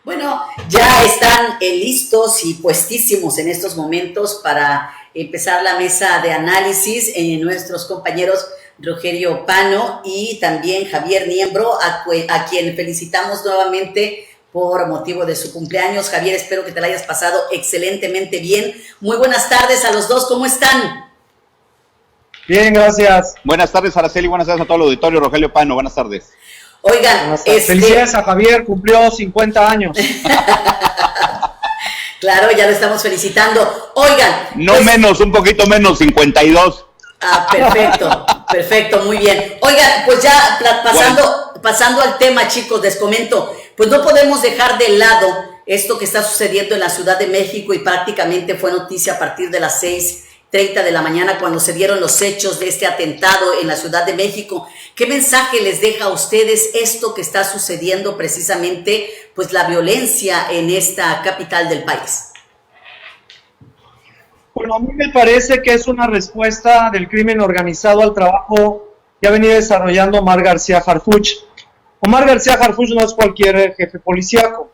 Bueno, ya están listos y puestísimos en estos momentos para empezar la mesa de análisis nuestros compañeros Rogelio Pano y también Javier Niembro, a quien felicitamos nuevamente por motivo de su cumpleaños. Javier, espero que te la hayas pasado excelentemente bien. Muy buenas tardes a los dos, ¿cómo están? Bien, gracias. Buenas tardes, Araceli, buenas tardes a todo el auditorio. Rogelio Pano, buenas tardes. Oigan, felicidades a Javier, cumplió 50 años. Claro, ya lo estamos felicitando. Oigan. No pues, menos, un poquito menos, 52. Ah, perfecto, perfecto, muy bien. Oigan, pues ya pasando al tema, chicos, les comento, pues no podemos dejar de lado esto que está sucediendo en la Ciudad de México y prácticamente fue noticia a partir de las 6:30 de la mañana cuando se dieron los hechos de este atentado en la Ciudad de México. ¿Qué mensaje les deja a ustedes esto que está sucediendo precisamente, pues la violencia en esta capital del país? Bueno, a mí me parece que es una respuesta del crimen organizado al trabajo que ha venido desarrollando Omar García Harfuch. Omar García Harfuch no es cualquier jefe policíaco,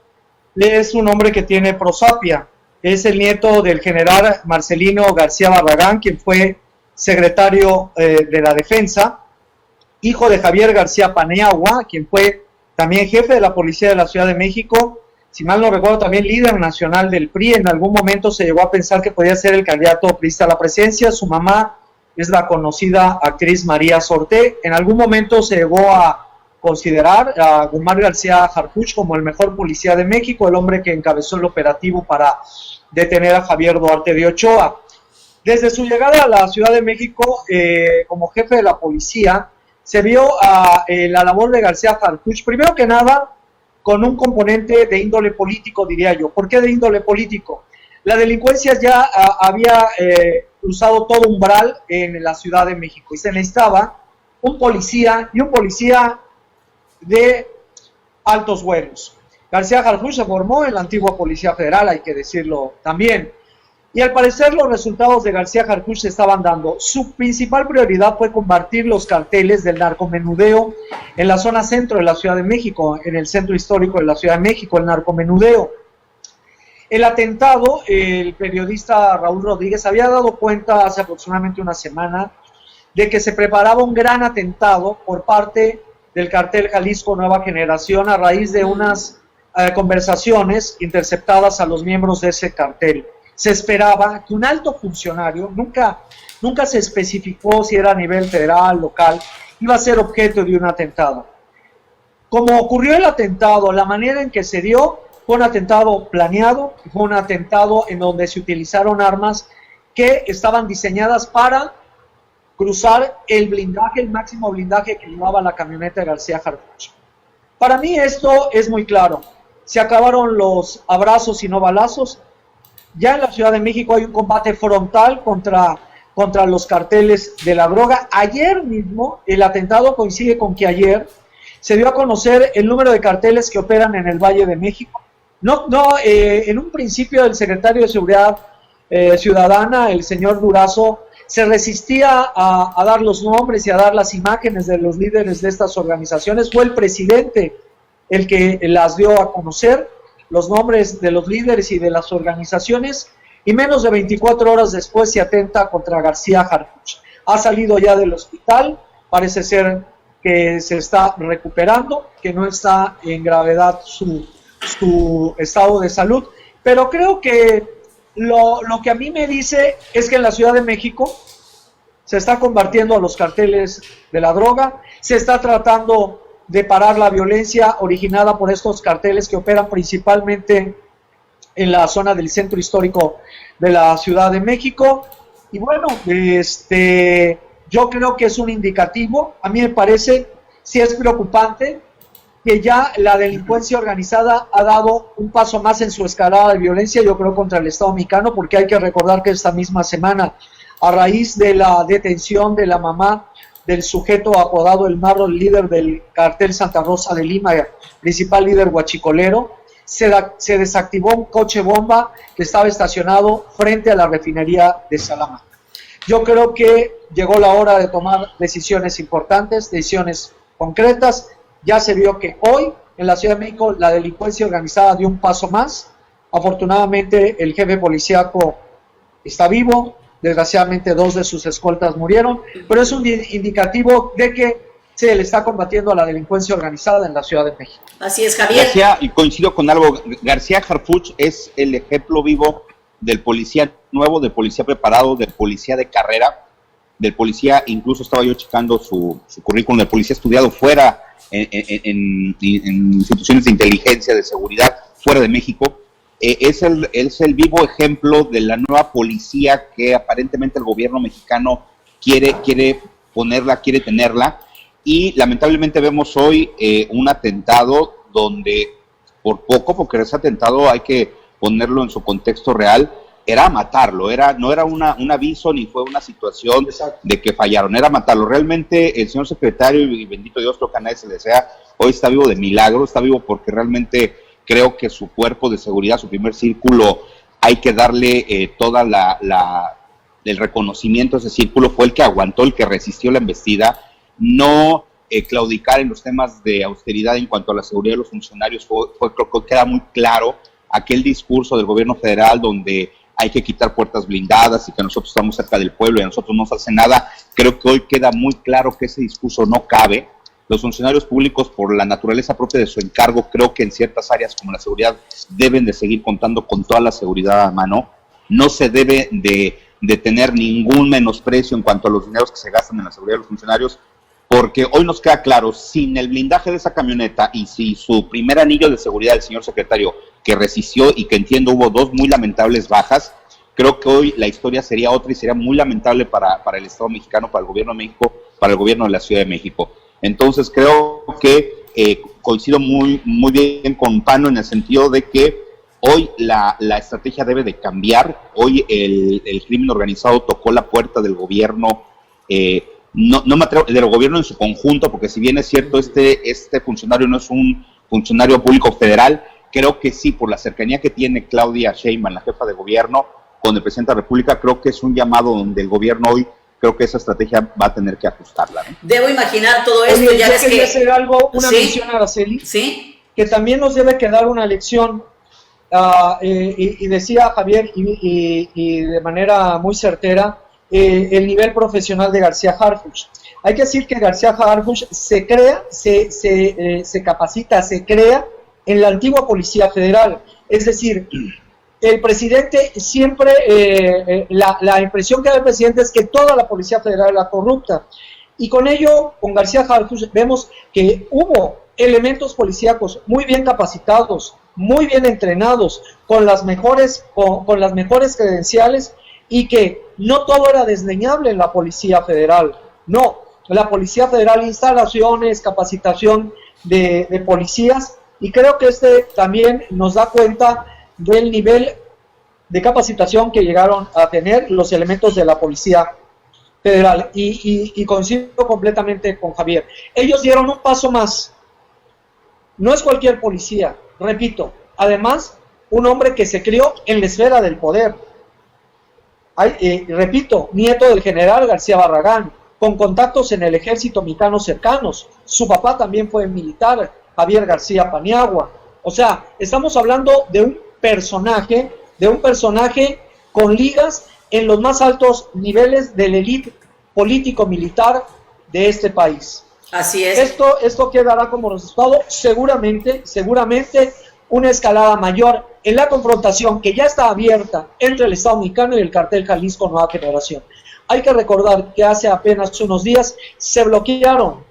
es un hombre que tiene prosapia, es el nieto del general Marcelino García Barragán, quien fue secretario de la Defensa, hijo de Javier García Paniagua, quien fue también jefe de la Policía de la Ciudad de México, si mal no recuerdo también líder nacional del PRI. En algún momento se llegó a pensar que podía ser el candidato priista a la presidencia. Su mamá es la conocida actriz María Sorté. En algún momento se llegó a considerar a Omar García Harfuch como el mejor policía de México, el hombre que encabezó el operativo para detener a Javier Duarte de Ochoa. Desde su llegada a la Ciudad de México como jefe de la policía, se vio la labor de García Harfuch, primero que nada, con un componente de índole político, diría yo. ¿Por qué de índole político? La delincuencia ya había cruzado todo umbral en la Ciudad de México y se necesitaba un policía y un policía de altos vuelos. García Harfuch se formó en la antigua Policía Federal, hay que decirlo también. Y al parecer los resultados de García Harfuch se estaban dando. Su principal prioridad fue combatir los carteles del narcomenudeo en la zona centro de la Ciudad de México, en el centro histórico de la Ciudad de México, el narcomenudeo. El atentado, el periodista Raúl Rodríguez había dado cuenta hace aproximadamente una semana de que se preparaba un gran atentado por parte del cartel Jalisco Nueva Generación a raíz de unas conversaciones interceptadas a los miembros de ese cartel. Se esperaba que un alto funcionario, nunca se especificó si era a nivel federal, local, iba a ser objeto de un atentado. Como ocurrió el atentado, la manera en que se dio fue un atentado planeado, fue un atentado en donde se utilizaron armas que estaban diseñadas para cruzar el blindaje, el máximo blindaje que llevaba la camioneta de García Harfuch. Para mí esto es muy claro. Se acabaron los abrazos y no balazos. Ya en la Ciudad de México hay un combate frontal contra los carteles de la droga. Ayer mismo, el atentado coincide con que ayer se dio a conocer el número de carteles que operan en el Valle de México. En un principio el secretario de Seguridad Ciudadana, el señor Durazo, se resistía a dar los nombres y a dar las imágenes de los líderes de estas organizaciones. Fue el presidente el que las dio a conocer, los nombres de los líderes y de las organizaciones, y menos de 24 horas después se atenta contra García Harfuch. Ha salido ya del hospital, parece ser que se está recuperando, que no está en gravedad su estado de salud, pero creo que lo que a mí me dice es que en la Ciudad de México se está combatiendo a los carteles de la droga, se está tratando de parar la violencia originada por estos carteles que operan principalmente en la zona del centro histórico de la Ciudad de México. Y bueno, yo creo que es un indicativo. A mí me parece, sí es preocupante, que ya la delincuencia organizada ha dado un paso más en su escalada de violencia, yo creo, contra el Estado mexicano, porque hay que recordar que esta misma semana, a raíz de la detención de la mamá del sujeto apodado El Marro, el líder del cartel Santa Rosa de Lima, principal líder huachicolero, se desactivó un coche bomba que estaba estacionado frente a la refinería de Salamanca. Yo creo que llegó la hora de tomar decisiones importantes, decisiones concretas. Ya se vio que hoy en la Ciudad de México la delincuencia organizada dio un paso más. Afortunadamente el jefe policíaco está vivo, desgraciadamente 2 de sus escoltas murieron, pero es un indicativo de que se le está combatiendo a la delincuencia organizada en la Ciudad de México. Así es, Javier. García, y coincido con algo, García Harfuch es el ejemplo vivo del policía nuevo, del policía preparado, del policía de carrera, del policía, incluso estaba yo checando su currículum, del policía estudiado fuera en instituciones de inteligencia, de seguridad, fuera de México. Es el vivo ejemplo de la nueva policía que aparentemente el gobierno mexicano quiere ponerla, quiere tenerla, y lamentablemente vemos hoy un atentado donde por poco, porque ese atentado hay que ponerlo en su contexto real, era matarlo, no era un aviso ni fue una situación de que fallaron, era matarlo. Realmente el señor secretario, y bendito Dios, lo que a nadie se desea, hoy está vivo de milagro, está vivo porque realmente creo que su cuerpo de seguridad, su primer círculo, hay que darle toda el reconocimiento a ese círculo, fue el que aguantó, el que resistió la embestida, no claudicar en los temas de austeridad en cuanto a la seguridad de los funcionarios, creo que queda muy claro aquel discurso del gobierno federal donde hay que quitar puertas blindadas y que nosotros estamos cerca del pueblo y a nosotros no se hace nada. Creo que hoy queda muy claro que ese discurso no cabe. Los funcionarios públicos, por la naturaleza propia de su encargo, creo que en ciertas áreas como la seguridad deben de seguir contando con toda la seguridad a mano. No se debe de tener ningún menosprecio en cuanto a los dineros que se gastan en la seguridad de los funcionarios, porque hoy nos queda claro, sin el blindaje de esa camioneta y si su primer anillo de seguridad del señor secretario, que resistió y que entiendo hubo 2 muy lamentables bajas, creo que hoy la historia sería otra y sería muy lamentable para el Estado mexicano, para el gobierno de México, para el gobierno de la Ciudad de México. Entonces creo que coincido muy bien con Pano en el sentido de que hoy la estrategia debe de cambiar. Hoy el crimen organizado tocó la puerta del gobierno, no me atrevo, del gobierno en su conjunto, porque si bien es cierto este funcionario no es un funcionario público federal, creo que sí, por la cercanía que tiene Claudia Sheinbaum, la jefa de gobierno, con el presidente de la República, creo que es un llamado donde el gobierno hoy, creo que esa estrategia va a tener que ajustarla, ¿no? Debo imaginar todo esto. Oye, ya ves que hacer algo, una ¿sí? mención, Araceli, ¿Sí? que también nos debe quedar una lección, y decía Javier, y de manera muy certera, el nivel profesional de García Harfuch. Hay que decir que García Harfuch se capacita, se crea en la antigua Policía Federal. Es decir, el presidente siempre, la impresión que da el presidente es que toda la Policía Federal era corrupta. Y con ello, con García Harfuch, vemos que hubo elementos policíacos muy bien capacitados, muy bien entrenados, con las mejores credenciales, y que no todo era desdeñable en la Policía Federal. No, la Policía Federal, instalaciones, capacitación de policías, y creo que también nos da cuenta del nivel de capacitación que llegaron a tener los elementos de la Policía Federal, y coincido completamente con Javier. Ellos dieron un paso más. No es cualquier policía, repito, además, un hombre que se crió en la esfera del poder. Repito, nieto del general García Barragán, con contactos en el ejército mexicano cercanos. Su papá también fue militar, Javier García Paniagua. O sea, estamos hablando de un personaje con ligas en los más altos niveles de la élite político-militar de este país. Así es. Esto quedará como resultado seguramente una escalada mayor en la confrontación que ya está abierta entre el Estado mexicano y el Cartel Jalisco Nueva Generación. Hay que recordar que hace apenas unos días se bloquearon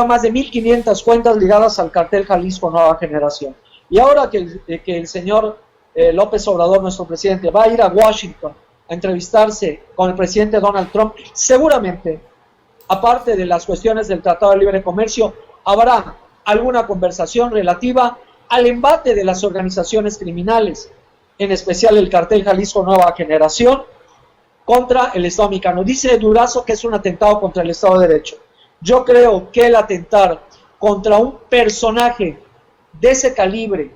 más de 1,500 cuentas ligadas al Cartel Jalisco Nueva Generación. Y ahora que el señor López Obrador, nuestro presidente, va a ir a Washington a entrevistarse con el presidente Donald Trump, seguramente, aparte de las cuestiones del Tratado de Libre Comercio, habrá alguna conversación relativa al embate de las organizaciones criminales, en especial el Cartel Jalisco Nueva Generación, contra el Estado mexicano. Dice Durazo que es un atentado contra el Estado de Derecho. Yo creo que el atentar contra un personaje de ese calibre,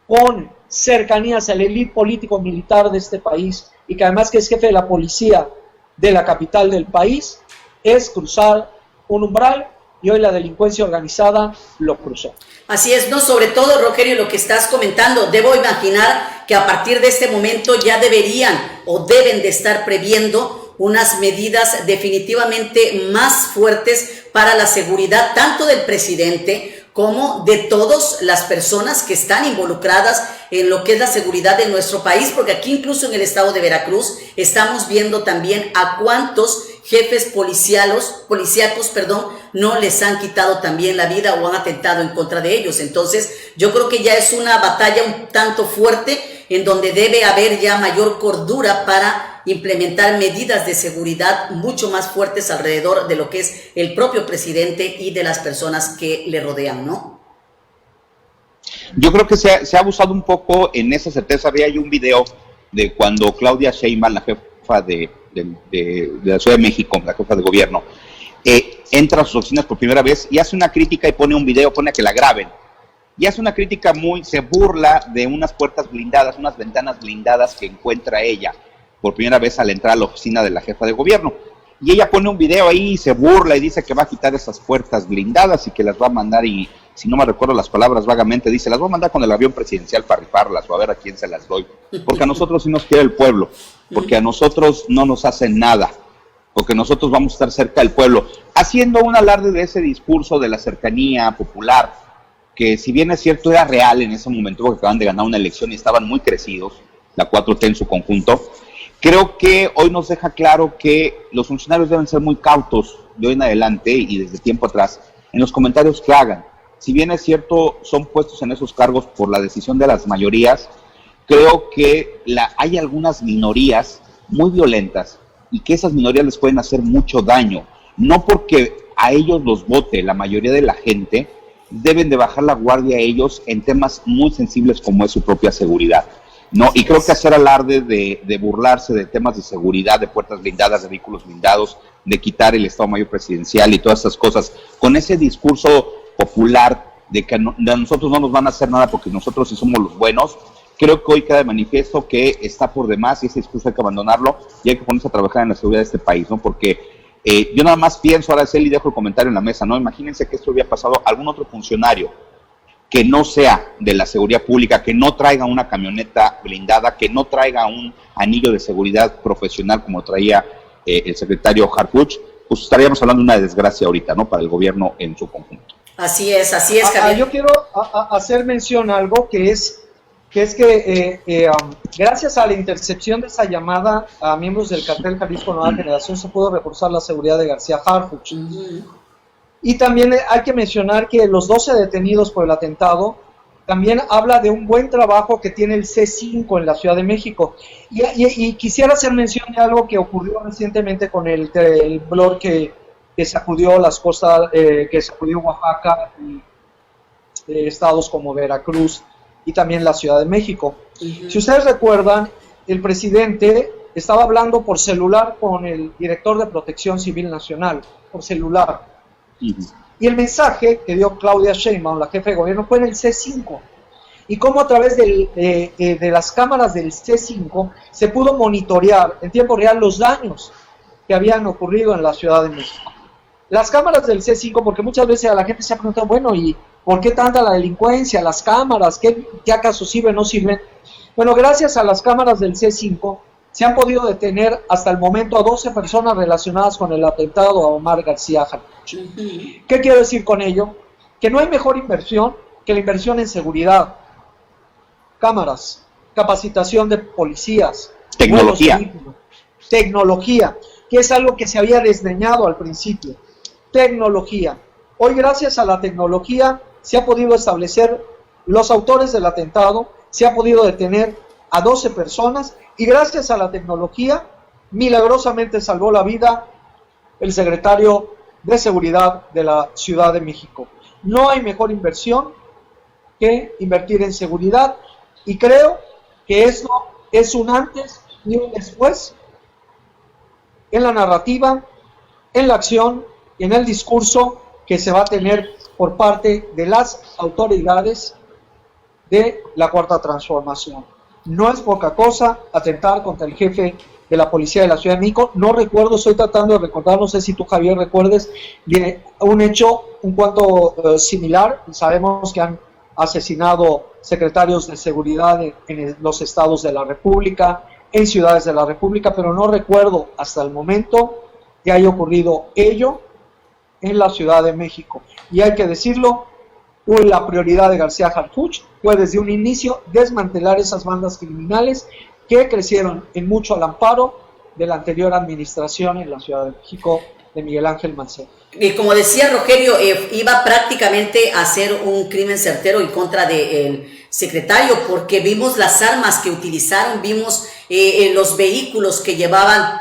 con cercanías a la élite político-militar de este país, y que además que es jefe de la policía de la capital del país, es cruzar un umbral y hoy la delincuencia organizada lo cruzó. Así es, no, sobre todo, Rogelio, lo que estás comentando, debo imaginar que a partir de este momento ya deberían o deben de estar previendo unas medidas definitivamente más fuertes para la seguridad tanto del presidente como de todas las personas que están involucradas en lo que es la seguridad de nuestro país, porque aquí incluso en el estado de Veracruz estamos viendo también a cuántos jefes policíacos, no les han quitado también la vida o han atentado en contra de ellos. Entonces, yo creo que ya es una batalla un tanto fuerte en donde debe haber ya mayor cordura para implementar medidas de seguridad mucho más fuertes alrededor de lo que es el propio presidente y de las personas que le rodean, ¿no? Yo creo que se ha abusado un poco en esa certeza. Había ahí un video de cuando Claudia Sheinbaum, la jefa de la Ciudad de México, la jefa de gobierno, entra a sus oficinas por primera vez y hace una crítica y pone un video, pone a que la graben. Y hace una crítica se burla de unas puertas blindadas, unas ventanas blindadas que encuentra ella por primera vez al entrar a la oficina de la jefa de gobierno. Y ella pone un video ahí y se burla y dice que va a quitar esas puertas blindadas y que las va a mandar, y si no me recuerdo las palabras vagamente, dice, las va a mandar con el avión presidencial para rifarlas o a ver a quién se las doy. Porque a nosotros sí nos quiere el pueblo, porque a nosotros no nos hacen nada, porque nosotros vamos a estar cerca del pueblo. Haciendo un alarde de ese discurso de la cercanía popular, que si bien es cierto era real en ese momento porque acaban de ganar una elección y estaban muy crecidos, la 4T en su conjunto, creo que hoy nos deja claro que los funcionarios deben ser muy cautos de hoy en adelante y desde tiempo atrás en los comentarios que hagan. Si bien es cierto, son puestos en esos cargos por la decisión de las mayorías, creo que hay algunas minorías muy violentas y que esas minorías les pueden hacer mucho daño. No porque a ellos los vote la mayoría de la gente, deben de bajar la guardia a ellos en temas muy sensibles como es su propia seguridad, ¿no? Y creo que hacer alarde de burlarse de temas de seguridad, de puertas blindadas, de vehículos blindados, de quitar el Estado Mayor Presidencial y todas esas cosas, con ese discurso popular de que de nosotros no nos van a hacer nada porque nosotros sí somos los buenos, creo que hoy queda de manifiesto que está por demás y ese discurso hay que abandonarlo y hay que ponerse a trabajar en la seguridad de este país, ¿no? Porque yo nada más pienso, ahora y dejo el comentario en la mesa, ¿no? Imagínense que esto hubiera pasado a algún otro funcionario que no sea de la seguridad pública, que no traiga una camioneta blindada, que no traiga un anillo de seguridad profesional como traía el secretario Harfuch, pues estaríamos hablando de una desgracia ahorita, ¿no? Para el gobierno en su conjunto. Así es, Javier. Yo quiero hacer mención a algo que es que gracias a la intercepción de esa llamada a miembros del cartel Jalisco Nueva Generación se pudo reforzar la seguridad de García Harfuch. Y también hay que mencionar que los 12 detenidos por el atentado también habla de un buen trabajo que tiene el C5 en la Ciudad de México. Y quisiera hacer mención de algo que ocurrió recientemente con el temblor que sacudió las costas, que sacudió Oaxaca y estados como Veracruz y también la Ciudad de México. Si ustedes recuerdan, el presidente estaba hablando por celular con el director de Protección Civil Nacional, por celular. Y el mensaje que dio Claudia Sheinbaum, la jefa de gobierno, fue en el C5. Y cómo a través de las cámaras del C5 se pudo monitorear en tiempo real los daños que habían ocurrido en la Ciudad de México. Las cámaras del C5, porque muchas veces a la gente se ha preguntado, bueno, ¿y por qué tanta la delincuencia? Las cámaras, ¿qué acaso sirven o no sirven? Bueno, gracias a las cámaras del C5 se han podido detener hasta el momento a 12 personas relacionadas con el atentado a Omar García Harfuch. ¿Qué quiero decir con ello? Que no hay mejor inversión que la inversión en seguridad, cámaras, capacitación de policías, tecnología, que es algo que se había desdeñado al principio. Tecnología. Hoy, gracias a la tecnología, se ha podido establecer los autores del atentado, se ha podido detener a 12 personas y gracias a la tecnología, milagrosamente salvó la vida el secretario de Seguridad de la Ciudad de México. No hay mejor inversión que invertir en seguridad y creo que esto es un antes y un después en la narrativa, en la acción y en el discurso que se va a tener por parte de las autoridades de la Cuarta Transformación. No es poca cosa atentar contra el jefe de la Policía de la Ciudad de México. No recuerdo, estoy tratando de recordar, no sé si tú, Javier, recuerdes, de un hecho un cuanto similar. Sabemos que han asesinado secretarios de seguridad en los estados de la República, en ciudades de la República, pero no recuerdo hasta el momento que haya ocurrido ello en la Ciudad de México. Y hay que decirlo, la prioridad de García Harfuch fue desde un inicio desmantelar esas bandas criminales que crecieron en mucho al amparo de la anterior administración en la Ciudad de México de Miguel Ángel Mancera. Y como decía Rogelio, iba prácticamente a hacer un crimen certero en contra del secretario, porque vimos las armas que utilizaron, vimos los vehículos que llevaban,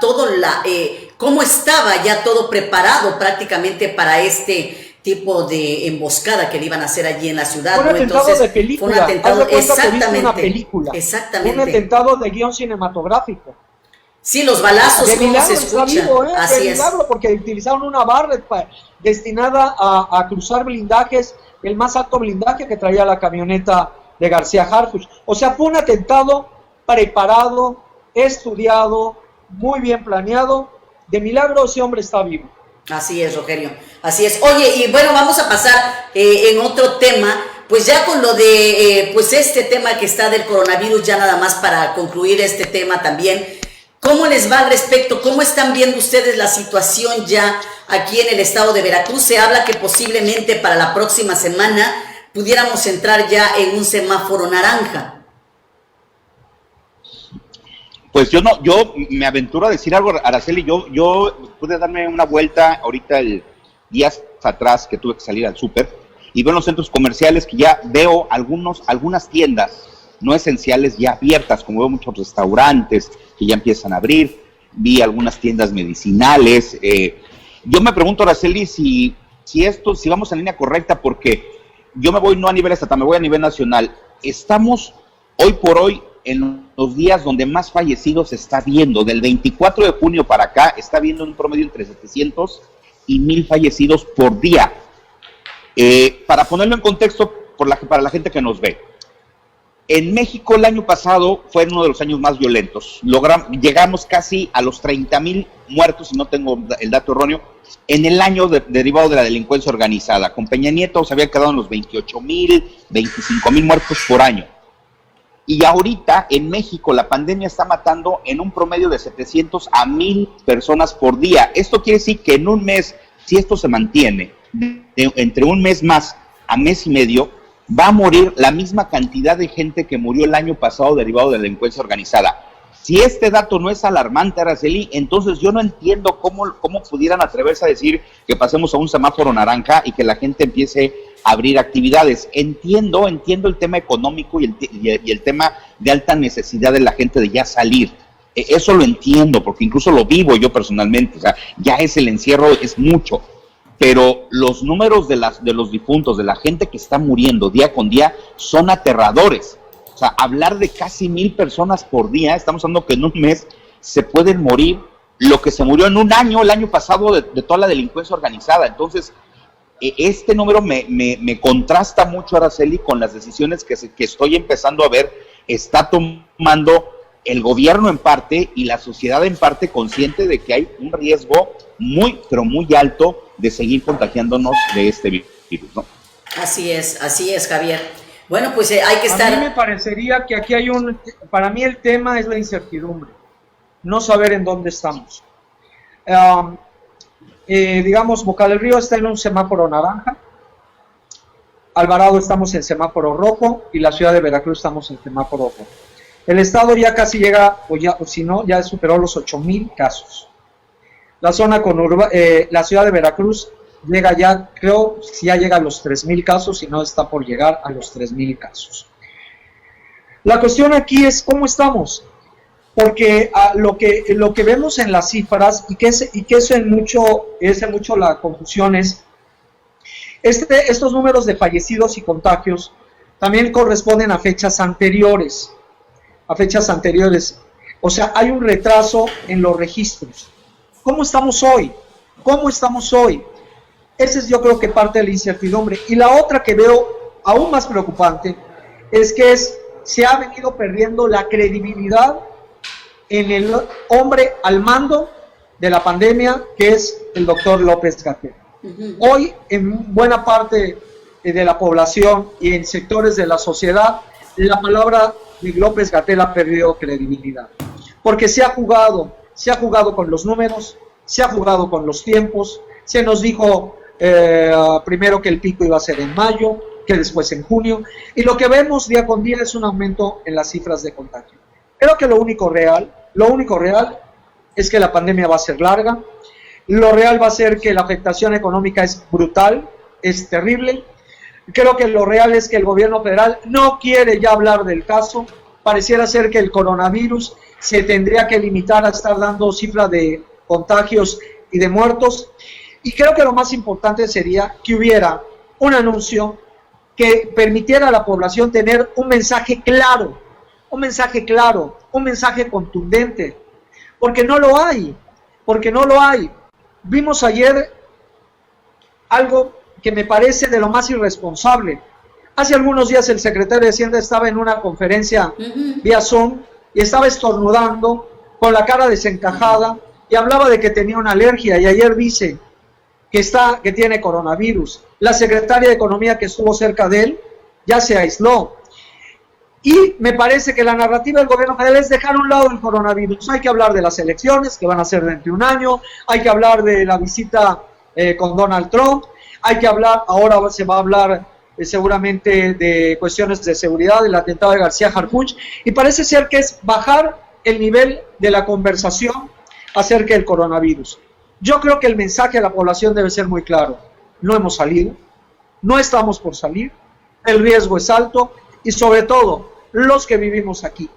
cómo estaba ya todo preparado prácticamente para este tipo de emboscada que le iban a hacer allí en la ciudad. Fue un atentado de película. Fue un atentado, exactamente. Una película. Exactamente. Un atentado de guión cinematográfico. Sí, los balazos, de cómo milagro se escuchan. Está vivo, Así de es. milagro, porque utilizaron una barra destinada a cruzar blindajes, el más alto blindaje que traía la camioneta de García Harfuch. O sea, fue un atentado preparado, estudiado, muy bien planeado. De milagro ese hombre está vivo. Así es, Rogelio, así es. Oye, y bueno, vamos a pasar en otro tema, pues ya con lo de, pues este tema que está del coronavirus, ya nada más para concluir este tema también. ¿Cómo les va al respecto? ¿Cómo están viendo ustedes la situación ya aquí en el estado de Veracruz? Se habla que posiblemente para la próxima semana pudiéramos entrar ya en un semáforo naranja. Pues yo me aventuro a decir algo, Araceli. Yo pude darme una vuelta ahorita días atrás que tuve que salir al súper y veo en los centros comerciales que ya veo algunas tiendas no esenciales ya abiertas, como veo muchos restaurantes que ya empiezan a abrir, vi algunas tiendas medicinales. Yo me pregunto, Araceli, si vamos en línea correcta, porque yo me voy no a nivel estatal, me voy a nivel nacional. Estamos hoy por hoy en los días donde más fallecidos se está viendo. Del 24 de junio para acá está viendo un promedio entre 700 y 1000 fallecidos por día. Para ponerlo en contexto para la gente que nos ve, en México el año pasado fue uno de los años más violentos. Llegamos casi a los 30,000 muertos, si no tengo el dato erróneo, en el año derivado de la delincuencia organizada. Con Peña Nieto se había quedado en los 28,000, 25,000 muertos por año. Y ahorita en México la pandemia está matando en un promedio de 700 a 1000 personas por día. Esto quiere decir que en un mes, si esto se mantiene, entre un mes más a mes y medio, va a morir la misma cantidad de gente que murió el año pasado derivado de la delincuencia organizada. Si este dato no es alarmante, Araceli, entonces yo no entiendo cómo pudieran atreverse a decir que pasemos a un semáforo naranja y que la gente empiece a abrir actividades. Entiendo el tema económico y el tema de alta necesidad de la gente de ya salir. Eso lo entiendo, porque incluso lo vivo yo personalmente. O sea, ya el encierro es mucho. Pero los números de los difuntos, de la gente que está muriendo día con día, son aterradores. O sea, hablar de casi 1000 personas por día, estamos hablando que en un mes se pueden morir lo que se murió en un año, el año pasado, de toda la delincuencia organizada. Entonces, este número me contrasta mucho, Araceli, con las decisiones que estoy empezando a ver, está tomando el gobierno en parte y la sociedad en parte, consciente de que hay un riesgo muy, pero muy alto de seguir contagiándonos de este virus, ¿no? Así es, Javier. Bueno, pues hay que estar... A mí me parecería que aquí hay para mí el tema es la incertidumbre, no saber en dónde estamos. Digamos, Boca del Río está en un semáforo naranja, Alvarado estamos en semáforo rojo y la ciudad de Veracruz estamos en semáforo rojo. El estado ya casi llega, o si no, ya superó los 8,000 casos. La zona la ciudad de Veracruz llega ya, creo, si ya llega a los 3,000 casos, si no está por llegar a los 3,000 casos. La cuestión aquí es cómo estamos, porque lo que vemos en las cifras, y que eso en mucho la confusión es, estos números de fallecidos y contagios también corresponden a fechas anteriores. O sea, hay un retraso en los registros. ¿Cómo estamos hoy? Esa es, yo creo, que parte de la incertidumbre. Y la otra que veo aún más preocupante es que se ha venido perdiendo la credibilidad en el hombre al mando de la pandemia, que es el doctor López-Gatell. Hoy, en buena parte de la población y en sectores de la sociedad, la palabra de López-Gatell ha perdido credibilidad, porque se ha jugado con los números, se ha jugado con los tiempos, se nos dijo primero que el pico iba a ser en mayo, que después en junio, y lo que vemos día con día es un aumento en las cifras de contagio. Creo que lo único real es que la pandemia va a ser larga, lo real va a ser que la afectación económica es brutal, es terrible. Creo que lo real es que el gobierno federal no quiere ya hablar del caso. Pareciera ser que el coronavirus se tendría que limitar a estar dando cifras de contagios y de muertos. Y creo que lo más importante sería que hubiera un anuncio que permitiera a la población tener un mensaje claro, un mensaje contundente, porque no lo hay. Vimos ayer algo que me parece de lo más irresponsable. Hace algunos días el secretario de Hacienda estaba en una conferencia vía Zoom y estaba estornudando con la cara desencajada y hablaba de que tenía una alergia, y ayer dice que tiene coronavirus. La secretaria de Economía que estuvo cerca de él ya se aisló. Y me parece que la narrativa del gobierno federal es dejar a un lado el coronavirus. Hay que hablar de las elecciones que van a ser dentro de un año, hay que hablar de la visita con Donald Trump, hay que hablar, ahora se va a hablar seguramente de cuestiones de seguridad, del atentado de García Harfuch, y parece ser que es bajar el nivel de la conversación acerca del coronavirus. Yo creo que el mensaje a la población debe ser muy claro: no hemos salido, no estamos por salir, el riesgo es alto, y sobre todo los que vivimos aquí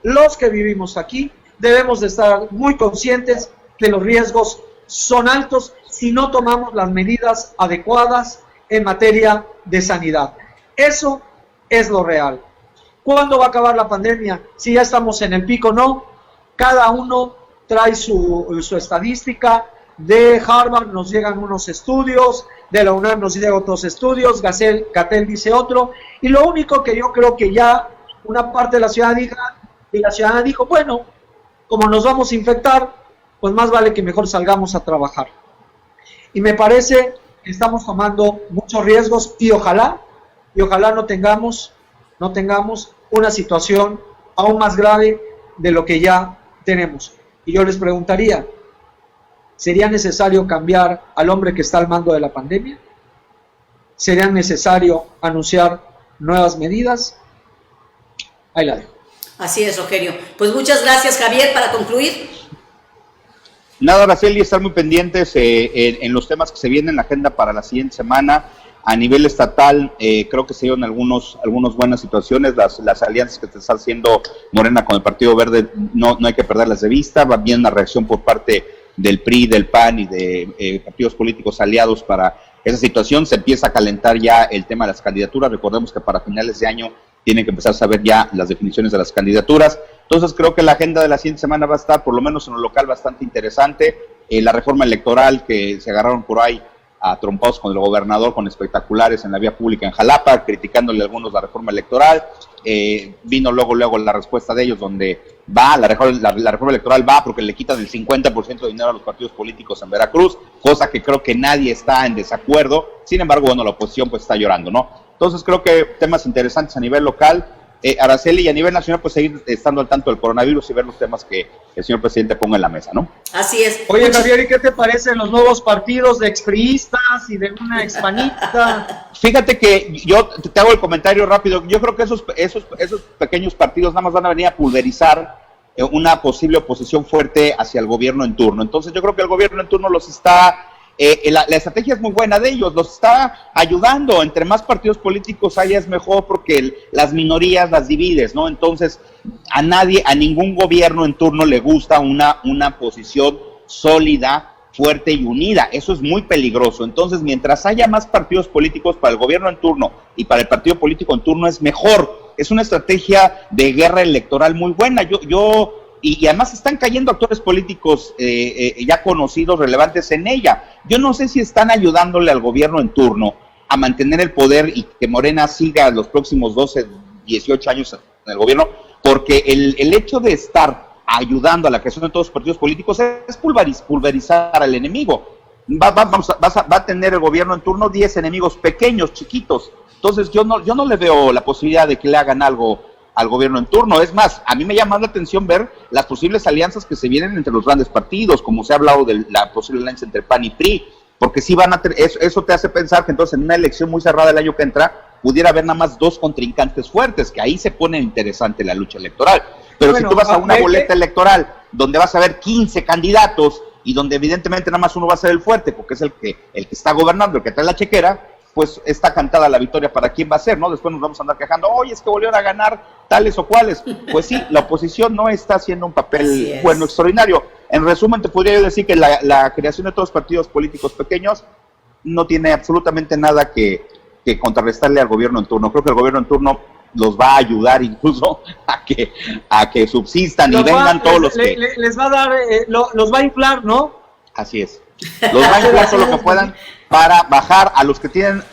debemos de estar muy conscientes que los riesgos son altos si no tomamos las medidas adecuadas en materia de sanidad. Eso es lo real. ¿Cuándo va a acabar la pandemia? Si ya estamos en el pico, no. Cada uno trae su estadística. De Harvard nos llegan unos estudios, de la UNAM nos llegan otros estudios, Gatell dice otro, y lo único que yo creo que ya una parte de la ciudad dijo, bueno, como nos vamos a infectar, pues más vale que mejor salgamos a trabajar. Y me parece que estamos tomando muchos riesgos, y ojalá no tengamos una situación aún más grave de lo que ya tenemos. Y yo les preguntaría, ¿sería necesario cambiar al hombre que está al mando de la pandemia? ¿Sería necesario anunciar nuevas medidas? Ahí la dejo. Así es, Rogelio. Pues muchas gracias, Javier, para concluir. Nada, Araceli, estar muy pendientes en los temas que se vienen en la agenda para la siguiente semana. A nivel estatal, creo que se dieron algunas buenas situaciones. Las alianzas que está haciendo Morena con el Partido Verde no hay que perderlas de vista. Va bien una reacción por parte del PRI, del PAN y de partidos políticos aliados para esa situación. Se empieza a calentar ya el tema de las candidaturas. Recordemos que para finales de año tienen que empezar a saber ya las definiciones de las candidaturas. Entonces creo que la agenda de la siguiente semana va a estar, por lo menos en lo local, bastante interesante. La reforma electoral, que se agarraron por ahí a trompados con el gobernador, con espectaculares en la vía pública en Jalapa, criticándole a algunos la reforma electoral. Vino luego la respuesta de ellos, donde la reforma electoral va porque le quitan el 50% de dinero a los partidos políticos en Veracruz, cosa que creo que nadie está en desacuerdo. Sin embargo, bueno, la oposición pues está llorando, ¿no? Entonces creo que temas interesantes a nivel local, Araceli, y a nivel nacional pues seguir estando al tanto del coronavirus y ver los temas que el señor presidente ponga en la mesa, ¿no? Así es. Oye, Javier, ¿y qué te parecen los nuevos partidos de expriistas y de una expanista? Fíjate que yo te hago el comentario rápido. Yo creo que esos pequeños partidos nada más van a venir a pulverizar una posible oposición fuerte hacia el gobierno en turno. Entonces yo creo que el gobierno en turno los está... la estrategia es muy buena de ellos, los está ayudando. Entre más partidos políticos haya es mejor, porque las minorías las divides, ¿no? Entonces a ningún gobierno en turno le gusta una posición sólida, fuerte y unida. Eso es muy peligroso. Entonces, mientras haya más partidos políticos para el gobierno en turno y para el partido político en turno, es mejor. Es una estrategia de guerra electoral muy buena. Y además están cayendo actores políticos ya conocidos, relevantes en ella. Yo no sé si están ayudándole al gobierno en turno a mantener el poder y que Morena siga los próximos 12, 18 años en el gobierno, porque el hecho de estar ayudando a la creación de todos los partidos políticos es pulverizar al enemigo. Va a tener el gobierno en turno 10 enemigos pequeños, chiquitos. Entonces yo no le veo la posibilidad de que le hagan algo al gobierno en turno. Es más, a mí me llama la atención ver las posibles alianzas que se vienen entre los grandes partidos, como se ha hablado de la posible alianza entre PAN y PRI, porque sí eso te hace pensar que entonces en una elección muy cerrada el año que entra pudiera haber nada más 2 contrincantes fuertes, que ahí se pone interesante la lucha electoral. Pero si tú vas a una boleta electoral donde vas a ver 15 candidatos y donde evidentemente nada más uno va a ser el fuerte, porque es el que está gobernando, el que trae la chequera, pues está cantada la victoria para quién va a ser, ¿no? Después nos vamos a andar quejando, oye, es que volvieron a ganar tales o cuales. Pues sí, la oposición no está haciendo un papel, bueno, extraordinario. En resumen, te podría yo decir que la creación de todos los partidos políticos pequeños no tiene absolutamente nada que contrarrestarle al gobierno en turno. Creo que el gobierno en turno los va a ayudar incluso a que subsistan y vengan todos los que... Les va a dar, los va a inflar, ¿no? Así es. Los va a inflar todo lo que puedan para bajar a los que tienen,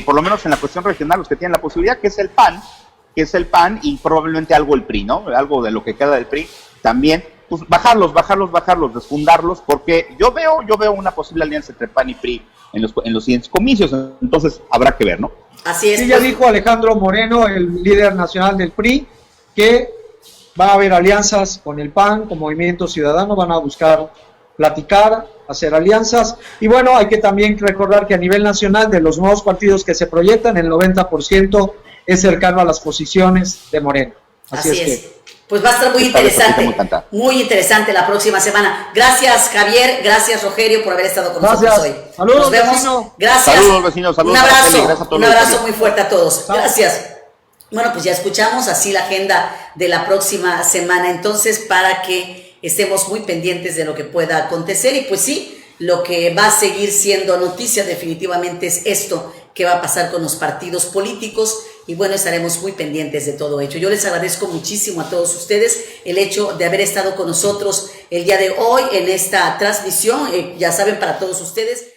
por lo menos en la cuestión regional, los que tienen la posibilidad, que es el PAN y probablemente algo el PRI, ¿no? Algo de lo que queda del PRI también, pues bajarlos, desfundarlos, porque yo veo una posible alianza entre PAN y PRI en los siguientes comicios, entonces habrá que ver, ¿no? Así es. Sí, ya dijo Alejandro Moreno, el líder nacional del PRI, que va a haber alianzas con el PAN, con Movimiento Ciudadano, van a buscar platicar, hacer alianzas, y bueno, hay que también recordar que a nivel nacional, de los nuevos partidos que se proyectan, el 90% es cercano a las posiciones de Moreno. Así es que... Pues va a estar muy interesante la próxima semana. Gracias, Javier, gracias, Rogelio, por haber estado con nosotros hoy. Saludos, nos vemos. Vecino. Gracias. Saludos, vecinos. Saludos. Un abrazo muy fuerte a todos. Gracias. Bueno, pues ya escuchamos así la agenda de la próxima semana, entonces, para que estemos muy pendientes de lo que pueda acontecer. Y pues sí, lo que va a seguir siendo noticia definitivamente es esto que va a pasar con los partidos políticos, y bueno, estaremos muy pendientes de todo ello. Yo les agradezco muchísimo a todos ustedes el hecho de haber estado con nosotros el día de hoy en esta transmisión, ya saben, para todos ustedes.